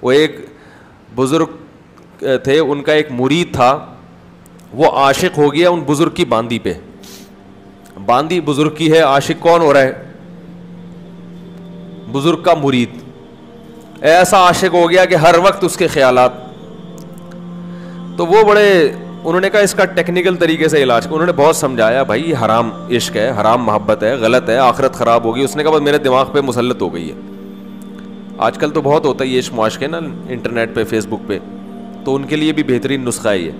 وہ ایک بزرگ تھے, ان کا ایک مرید تھا, وہ عاشق ہو گیا ان بزرگ کی باندی پہ. باندی بزرگ کی ہے, عاشق کون ہو رہا ہے؟ بزرگ کا مرید. ایسا عاشق ہو گیا کہ ہر وقت اس کے خیالات. تو وہ بڑے, انہوں نے کہا اس کا ٹیکنیکل طریقے سے علاج. انہوں نے بہت سمجھایا, بھائی یہ حرام عشق ہے, حرام محبت ہے, غلط ہے, آخرت خراب ہوگی. اس نے کہا بس میرے دماغ پہ مسلط ہو گئی ہے. آج کل تو بہت ہوتا ہے یہ عشق معاشقے نا انٹرنیٹ پہ, فیس بک پہ, تو ان کے لیے بھی بہترین نسخہ ہے یہ.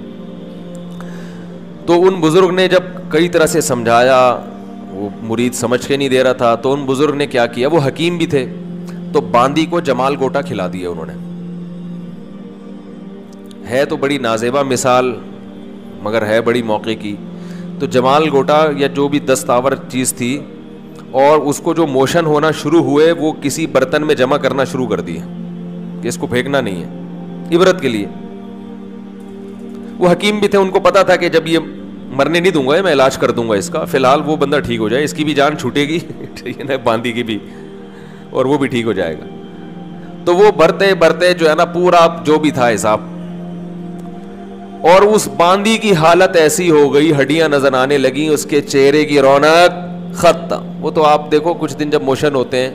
تو ان بزرگ نے جب کئی طرح سے سمجھایا, وہ مرید سمجھ کے نہیں دے رہا تھا, تو ان بزرگ نے کیا کیا, وہ حکیم بھی تھے, تو باندی کو جمال گوٹا کھلا دیا انہوں نے. ہے تو بڑی نازیبا مثال مگر ہے بڑی موقع کی. تو جمال گوٹا یا جو بھی دستاور چیز تھی, اور اس کو جو موشن ہونا شروع ہوئے وہ کسی برتن میں جمع کرنا شروع کر دیے کہ اس کو پھینکنا نہیں ہے, عبرت کے لیے. وہ حکیم بھی تھے, ان کو پتا تھا کہ جب یہ مرنے نہیں دوں گا, میں علاج کر دوں گا اس کا, فی الحال وہ بندہ ٹھیک ہو جائے, اس کی بھی جان چھوٹے گی باندی کی بھی, اور وہ بھی ٹھیک ہو جائے گا. تو وہ برتے برتے جو ہے نا پورا جو بھی تھا حساب, اور اس باندی کی حالت ایسی ہو گئی, ہڈیاں نظر آنے لگیں, اس کے چہرے کی رونق ختم. وہ تو آپ دیکھو کچھ دن جب موشن ہوتے ہیں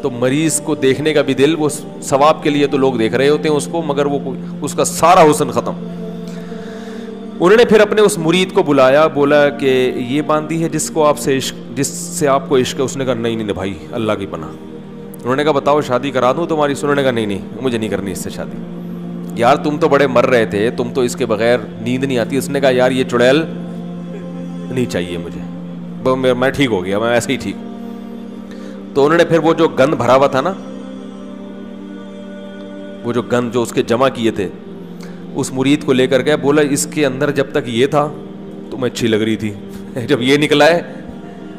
تو مریض کو دیکھنے کا بھی دل, وہ ثواب کے لیے تو لوگ دیکھ رہے ہوتے ہیں اس کو, مگر وہ اس کا سارا حسن ختم. انہوں نے پھر اپنے اس مرید کو بلایا, بولا کہ یہ باندی ہے جس کو آپ سے عشق, جس سے آپ کو عشق ہے. اس نے کہا نہیں نہیں بھائی, اللہ کی پناہ. انہوں نے کہا بتاؤ شادی کرا دوں تمہاری؟ انہوں نے کہا نہیں نہیں مجھے نہیں کرنی اس سے شادی. یار تم تو بڑے مر رہے تھے, تم تو اس کے بغیر نیند نہیں آتی. اس نے کہا یار یہ چڑیل نہیں چاہیے مجھے, میں ٹھیک ہو گیا, میں ایسے ہی ٹھیک. تو انہوں نے پھر وہ جو گند بھرا ہوا تھا نا, وہ جو گند جو اس کے جمع کیے تھے, اس مرید کو لے کر گیا, بولا اس کے اندر جب تک یہ تھا تمہیں اچھی لگ رہی تھی, جب یہ نکلا ہے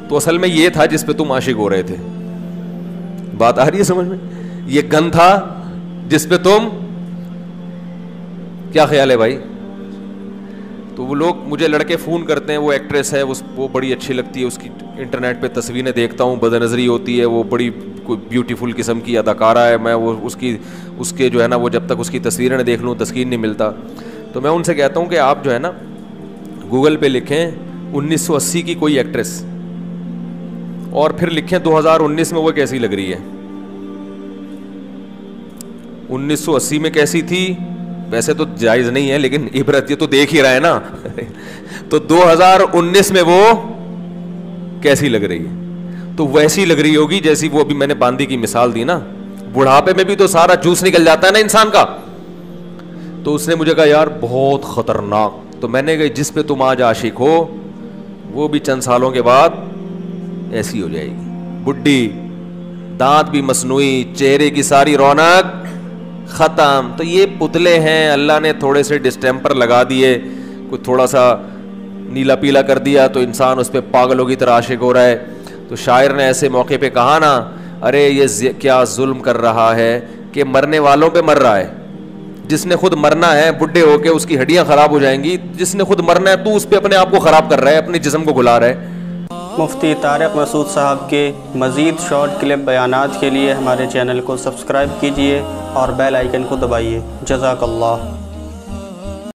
تو اصل میں یہ تھا جس پہ تم عاشق ہو رہے تھے. بات آ رہی ہے سمجھ میں؟ یہ گند تھا جس پہ تم, کیا خیال ہے بھائی؟ تو وہ لوگ مجھے لڑکے فون کرتے ہیں, وہ ایکٹریس ہے, وہ بڑی اچھی لگتی ہے, اس کی انٹرنیٹ پہ تصویریں دیکھتا ہوں, بد نظری ہوتی ہے, وہ بڑی کوئی بیوٹیفل قسم کی اداکارہ ہے, میں وہ اس کے جو ہے نا, وہ جب تک اس کی تصویریں نہ دیکھ لوں تسکین نہیں ملتا. تو میں ان سے کہتا ہوں کہ آپ جو ہے نا گوگل پہ لکھیں 1980 کی کوئی ایکٹریس, اور پھر لکھیں 2019 میں وہ کیسی لگ رہی ہے. 1980 میں کیسی تھی ویسے تو جائز نہیں ہے, لیکن عبرت یہ تو دیکھ ہی رہا ہے نا. تو 2019 میں وہ کیسی لگ رہی ہے, تو ویسی لگ رہی ہوگی جیسی وہ ابھی میں نے باندی کی مثال دی نا. بڑھاپے میں بھی تو سارا جوس نکل جاتا ہے نا انسان کا. تو اس نے مجھے کہا یار بہت خطرناک. تو میں نے کہا جس پہ تم آج عاشق ہو وہ بھی چند سالوں کے بعد ایسی ہو جائے گی, بڈھی, دانت بھی مصنوعی, چہرے کی ساری رونق ختم. تو یہ پتلے ہیں, اللہ نے تھوڑے سے ڈسٹیمپر لگا دیے, کوئی تھوڑا سا نیلا پیلا کر دیا تو انسان اس پہ پاگلوں کی طرح عاشق ہو رہا ہے. تو شاعر نے ایسے موقع پہ کہا نا, ارے یہ کیا ظلم کر رہا ہے کہ مرنے والوں پہ مر رہا ہے. جس نے خود مرنا ہے بڈھے ہو کے اس کی ہڈیاں خراب ہو جائیں گی, جس نے خود مرنا ہے تو اس پہ اپنے آپ کو خراب کر رہا ہے, اپنے جسم کو گلا رہا ہے. مفتی طارق مسعود صاحب کے مزید شارٹ کلپ بیانات کے لیے ہمارے چینل کو سبسکرائب کیجئے اور بیل آئیکن کو دبائیے. جزاک اللہ.